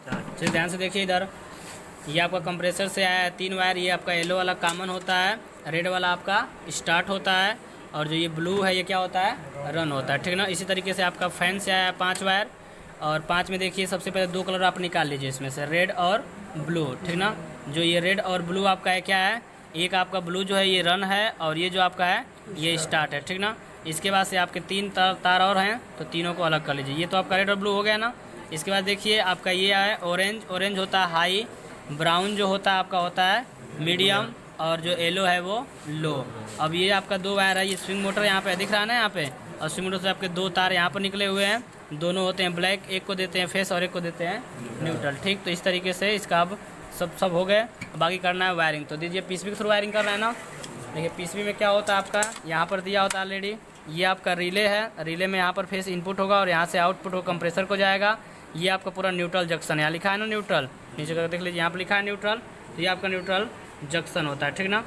चलिए ध्यान से देखिए इधर, ये आपका कंप्रेसर से आया है 3 वायर। ये आपका येलो वाला कॉमन होता है, रेड वाला आपका स्टार्ट होता है, और जो ये ब्लू है ये क्या होता है, रन होता है, ठीक ना। इसी तरीके से आपका फैन से आया है 5 वायर, और 5 में देखिए सबसे पहले 2 कलर आप निकाल लीजिए इसमें से, रेड और ब्लू, ठीक ना। जो ये रेड और ब्लू आपका है क्या है, एक आपका ब्लू जो है ये रन है, और ये जो आपका है ये स्टार्ट है, ठीक ना। इसके बाद से आपके 3 तार और हैं, तो तीनों को अलग कर लीजिए। ये तो आपका रेड और ब्लू हो गया ना। इसके बाद देखिए आपका ये है ऑरेंज। ऑरेंज होता है हाई, ब्राउन जो होता है आपका होता है मीडियम, और जो येलो है वो लो। अब ये आपका 2 वायर है, ये स्विंग मोटर यहाँ पे दिख रहा है ना यहाँ पे, और स्विंग मोटर से आपके 2 तार यहाँ पर निकले हुए हैं, दोनों होते हैं ब्लैक, एक को देते हैं फेस और एक को देते हैं न्यूट्रल, ठीक। तो इस तरीके से इसका अब सब हो गए। बाकी करना है वायरिंग, तो दीजिए पीसीबी के थ्रू वायरिंग करना है ना। देखिए पीसीबी में क्या होता है आपका, यहाँ पर दिया होता है ऑलरेडी, ये आपका रिले है। रिले में यहाँ पर फेस इनपुट होगा और यहाँ से आउटपुट हो कंप्रेसर को जाएगा। ये आपका पूरा न्यूट्रल जंक्शन, यहाँ लिखा है ना न्यूट्रल, नीचे करके देख लीजिए यहाँ पर लिखा है न्यूट्रल, तो ये आपका न्यूट्रल जंक्शन होता है, ठीक ना।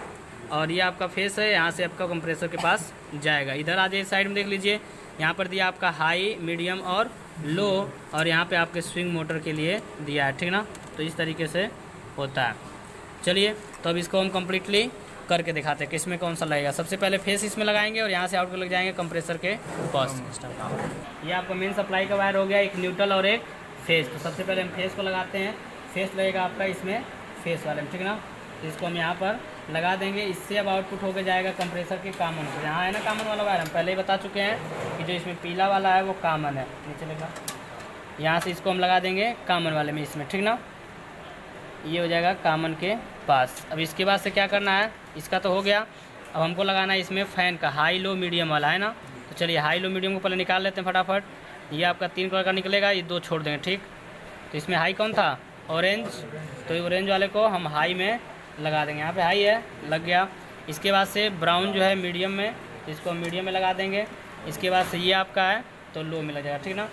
और ये आपका फेस है, यहाँ से आपका कंप्रेसर के पास जाएगा। इधर आ जाइए साइड में देख लीजिए, यहाँ पर दिया आपका हाई, मीडियम और लो, और यहाँ पे आपके स्विंग मोटर के लिए दिया है, ठीक ना। तो इस तरीके से होता है। चलिए तो अब इसको हम कम्प्लीटली करके दिखाते हैं कि इसमें कौन सा लगेगा। सबसे पहले फेस इसमें लगाएंगे और यहाँ से आउटपुट लग जाएंगे कंप्रेसर के पास। ये आपका मेन सप्लाई का वायर हो गया, एक न्यूट्रल और एक फेस। तो सबसे पहले हम फेस को लगाते हैं। फेस लगेगा आपका इसमें, फेस वाले में, ठीक ना। तो इसको हम यहाँ पर लगा देंगे। इससे अब आउटपुट होकर जाएगा कंप्रेसर के कॉमन को। यहाँ है ना कॉमन वाला वायर, हम पहले ही बता चुके हैं कि जो इसमें पीला वाला है वो कॉमन है, नीचे लगा। यहाँ से इसको हम लगा देंगे कॉमन वाले में इसमें, ठीक ना। ये हो जाएगा कॉमन के पास। अब इसके बाद से क्या करना है, इसका तो हो गया। अब हमको लगाना है इसमें फ़ैन का, हाई लो मीडियम वाला है ना। तो चलिए हाई लो मीडियम को पहले निकाल लेते हैं फटाफट। ये आपका 3 कलर का निकलेगा, ये 2 छोड़ देंगे, ठीक। तो इसमें हाई कौन था, ऑरेंज, तो ऑरेंज वाले को हम हाई में लगा देंगे। यहाँ पे हाई है, लग गया। इसके बाद से ब्राउन जो है मीडियम में, तो इसको मीडियम में लगा देंगे। इसके बाद से ये आपका है तो लो में लग जाएगा, ठीक ना।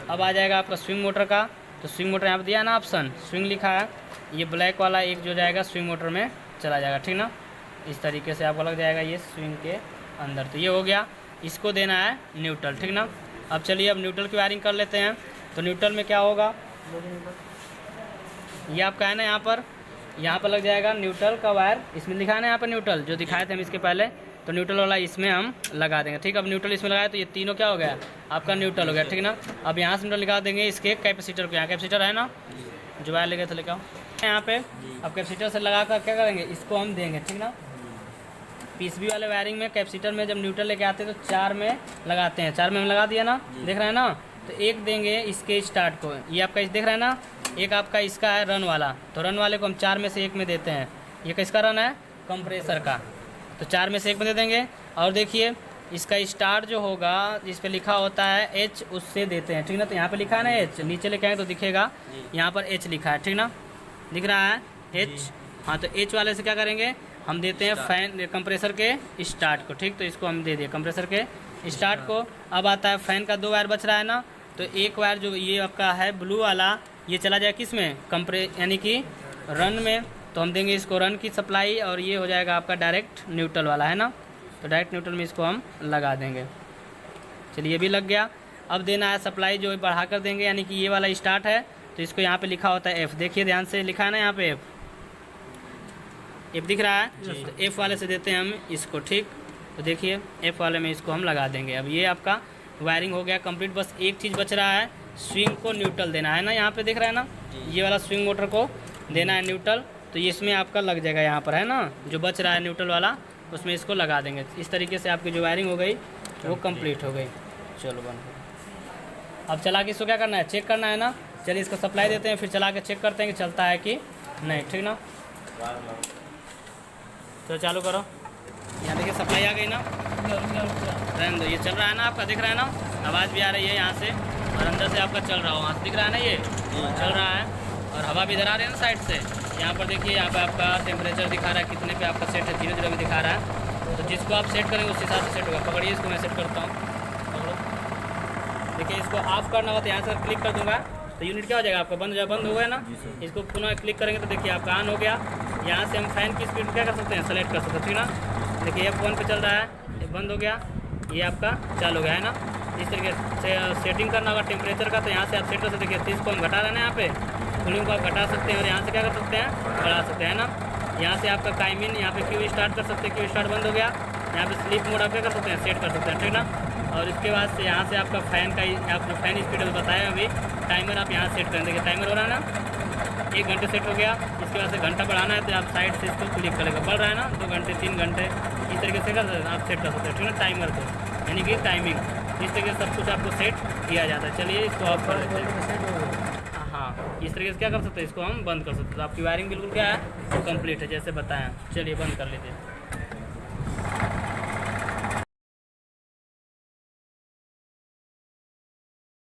अब आ जाएगा आपका स्विंग मोटर का। तो स्विंग मोटर यहाँ पर दिया है ना ऑप्शन, स्विंग लिखा है, ये ब्लैक वाला एक जो जाएगा स्विंग मोटर में चला जाएगा, ठीक ना। इस तरीके से आपको लग जाएगा ये स्विंग के अंदर। तो ये हो गया, इसको देना है न्यूट्रल, ठीक ना। अब चलिए अब न्यूट्रल की वायरिंग कर लेते हैं। तो न्यूट्रल में क्या होगा, ये आपका है ना यहाँ पर लग जाएगा न्यूट्रल का वायर। इसमें लिखा है ना यहाँ पर न्यूट्रल, जो दिखाए थे हम इसके पहले, तो न्यूट्रल वाला इसमें हम लगा देंगे, ठीक। अब न्यूट्रल इसमें लगाया तो ये तीनों क्या हो गया, आपका न्यूट्रल हो गया, ठीक ना। अब यहाँ से न्यूट्रल लगा देंगे इसके कैपेसिटर को। यहाँ कैपेसिटर है ना, जो वायर ले गए थे लेकर यहाँ पे। अब कैपेसिटर से लगा कर क्या करेंगे, इसको हम देंगे, ठीक ना। पीसीबी वाले वायरिंग में कैपेसिटर में जब न्यूट्रल लेके आते हैं तो 4 में लगाते हैं। 4 में हम लगा दिया ना, देख रहे हैं ना। तो एक देंगे इसके स्टार्ट को, ये आपका इस देख रहे हैं ना, एक आपका इसका है रन वाला, तो रन वाले को हम 4 में से 1 में देते हैं। ये किसका रन है, कंप्रेसर का, तो 4 में से 1 में दे देंगे। और देखिए इसका स्टार्ट जो होगा, इस पर लिखा होता है एच, उससे देते हैं, ठीक ना। तो यहाँ पे लिखा है ना एच, नीचे लेके आएंगे तो दिखेगा यहाँ पर एच लिखा है, ठीक ना, दिख रहा है एच। हाँ, तो एच वाले से क्या करेंगे, हम देते हैं फैन कंप्रेसर के स्टार्ट को, ठीक। तो इसको हम दे दिए कंप्रेसर के स्टार्ट को। अब आता है फैन का 2 वायर बच रहा है ना, तो एक वायर जो ये आपका है ब्लू वाला, ये चला जाए किस में, यानी कि रन में। तो हम देंगे इसको रन की सप्लाई, और ये हो जाएगा आपका डायरेक्ट न्यूट्रल वाला है ना। तो डायरेक्ट न्यूट्रल में इसको हम लगा देंगे। चलिए ये भी लग गया। अब देना है सप्लाई, जो बढ़ा कर देंगे, यानी कि ये वाला स्टार्ट है, तो इसको यहाँ पे लिखा होता है एफ़। देखिए ध्यान से लिखा है ना यहाँ पे एफ़, एफ़ दिख रहा है, तो एफ़ वाले से देते हैं हम इसको, ठीक। तो देखिए एफ़ वाले में इसको हम लगा देंगे। अब ये आपका वायरिंग हो गया कंप्लीट। बस एक चीज़ बच रहा है, स्विंग को न्यूट्रल देना है ना। यहाँ पे दिख रहा है ना, ये वाला स्विंग मोटर को देना है न्यूट्रल। तो ये इसमें आपका लग जाएगा, यहाँ पर है ना जो बच रहा है न्यूट्रल वाला, उसमें इसको लगा देंगे। इस तरीके से आपकी जो वायरिंग हो गई वो कंप्लीट हो गई। चलो बंद। अब चला के इसको क्या करना है, चेक करना है ना। चलिए इसको सप्लाई देते हैं, फिर चला के चेक करते हैं कि चलता है कि नहीं, ठीक ना। तो चालू करो, यहाँ देखिए सप्लाई आ गई ना, रहने दो। ये चल रहा है ना आपका, दिख रहा है ना, आवाज़ भी आ रही है यहाँ से, और अंदर से आपका चल रहा हो, वहाँ से दिख रहा है ना, ये चल रहा है। और हवा भी इधर आ रही है ना साइड से। यहाँ पर देखिए, यहाँ पे आपका टेम्परेचर दिखा रहा है, कितने पे आपका सेट है, 0 में दिखा रहा है। तो जिसको आप सेट करेंगे उस हिसाब से सेट होगा। पकड़िए इसको, मैं सेट करता हूँ, पकड़ो। देखिए इसको ऑफ करना होता है, यहाँ से क्लिक कर दूँगा तो यूनिट क्या हो जाएगा आपका, बंद हो गया ना। इसको पुनः क्लिक करेंगे तो देखिए आपका ऑन हो गया। यहाँ से हम फैन की स्पीड क्या कर सकते हैं, सेलेक्ट कर सकते हैं, ठीक ना। देखिए ये 1 पे चल रहा है, ये बंद हो गया, ये आपका चालू हो गया है ना। इस तरीके से सेटिंग करना होगा टेम्परेचर का। तो यहाँ से आप सेट कर सकते हैं। 30 को हम घटा रहे हैं यहाँ पे, कूलिंग को आप घटा सकते हैं और यहाँ से क्या कर सकते हैं, बढ़ा सकते हैं ना। यहाँ से आपका टाइमिंग, यहाँ पे क्यू स्टार्ट कर सकते हैं, क्यू स्टार्ट बंद हो गया। यहाँ पे स्लीप मोड आप क्या कर सकते हैं, सेट कर सकते हैं, ठीक ना। और इसके बाद से यहाँ से आपका फ़ैन का, आप जो फैन स्पीड बताया अभी, टाइमर आप यहाँ सेट कर देंगे। टाइमर हो रहा है ना, 1 घंटे सेट हो गया। इसके बाद से घंटा बढ़ाना है तो आप साइड से इसको क्लिक करेंगे, बढ़ रहा है ना, 2 घंटे 3 घंटे, इस तरीके से आप सेट कर सकते हैं, ठीक है। टाइमर को यानी कि टाइमिंग, इस तरीके से सब कुछ आपको सेट किया जाता है। चलिए इसको ऑफ कर देते हैं। हाँ, इस तरीके से क्या कर सकते हैं, इसको हम बंद कर सकते हैं। तो आपकी वायरिंग बिल्कुल क्या है, कंप्लीट है जैसे बताएं। चलिए बंद कर लेते हैं।